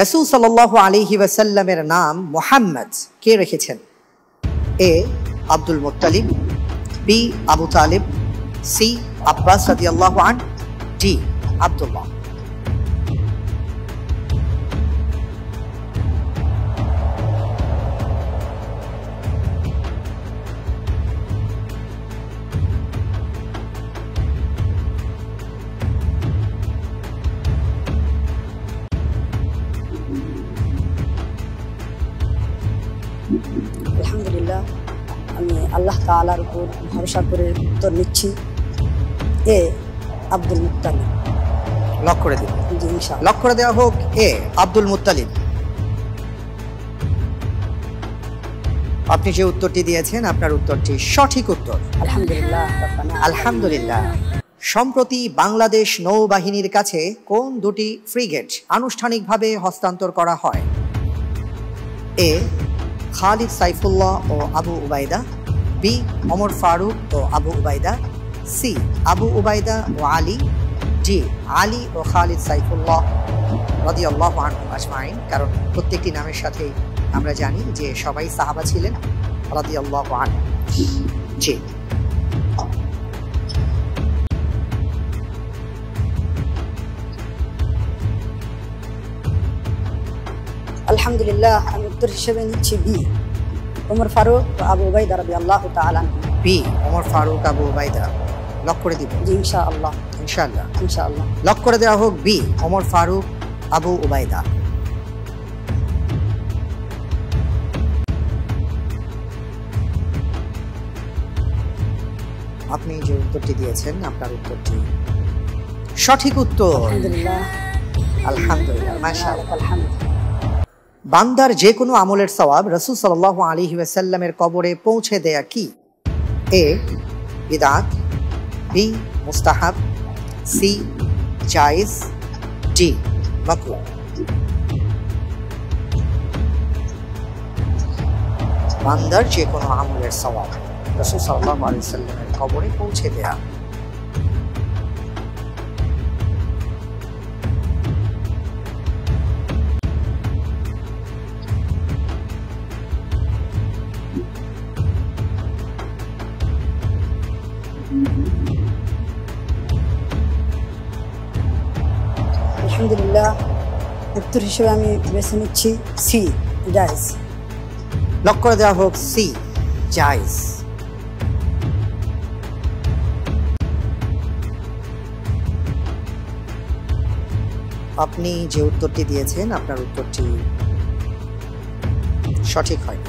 রাসূল সাল্লাল্লাহু আলাইহি ওয়াসাল্লামের নাম মুহাম্মদ কে রেখেছেন? A Abdul Muttalib, B Abu Talib, C Abbas রাদিয়াল্লাহু আনহু, ডি আব্দুল্লাহ। আলহামদুলিল্লাহ, আমি আল্লাহ তাআলার উপর ভরসা করে উত্তর নিচ্ছি, এ আব্দুল মুত্তালিব। লক করে দিন। জি, ইনশাআল্লাহ। লক করে দেওয়া হোক এ আব্দুল মুত্তালিব। আপনি যে উত্তরটি দিয়েছেন আপনার উত্তরটি সঠিক উত্তর। আলহামদুলিল্লাহ। আলহামদুলিল্লাহ। সম্প্রতি বাংলাদেশ নৌবাহিনীর কাছে কোন দুটি ফ্রিগেট আনুষ্ঠানিকভাবে হস্তান্তর করা হয়? এ খালিদ সাইফুল্লাহ ও আবু উবাইদা, বি ওমর ফারুক ও আবু উবাইদা, সি আবু উবাইদা ও আলী, ডি আলী ও খালিদ সাইফুল্লাহ রাদিয়াল্লাহু আনহুম আজমাইন। কারণ প্রত্যেকটি নামের সাথে আমরা জানি যে সবাই সাহাবা ছিলেন রাদিয়াল্লাহু আনহু। জি, আলহামদুলিল্লাহ, আমি উত্তর হিসেবে নিচ্ছি বি ওমর ফারুক ও আবু উবাইদা রাদিয়াল্লাহু তাআলা আনহু। বি ওমর ফারুক আবু উবাইদা। লক করে দিব। জি, ইনশাআল্লাহ। ইনশাআল্লাহ। ইনশাআল্লাহ। লক করে দেওয়া হোক বি ওমর ফারুক আবু উবাইদা। আপনি যে উত্তরটি দিয়েছেন আপনার উত্তরটি সঠিক উত্তর। আলহামদুলিল্লাহ। আলহামদুলিল্লাহ, মাশাআল্লাহ। আলহামদুলিল্লাহ। বান্দার যে কোনো আমলের সওয়াব রাসূল সাল্লাল্লাহু আলাইহি ওয়াসাল্লামের কবরে পৌঁছে দেয়া কি? এ বিদআত, বি মুস্তাহাব, সি জায়েজ, ডি মাকরুহ। বান্দার যে কোনো আমলের সওয়াব রাসূল সাল্লাল্লাহু আলাইহি ওয়াসাল্লামের কবরে পৌঁছে দেয়া। আলহামদুলিল্লাহ, উত্তর হিসেবে আমি বেছে নিচ্ছি সি জায়েজ। লক করে দেওয়া হোক সি জায়েজ। আপনি যে উত্তরটি দিয়েছেন আপনার উত্তরটি সঠিক হয়।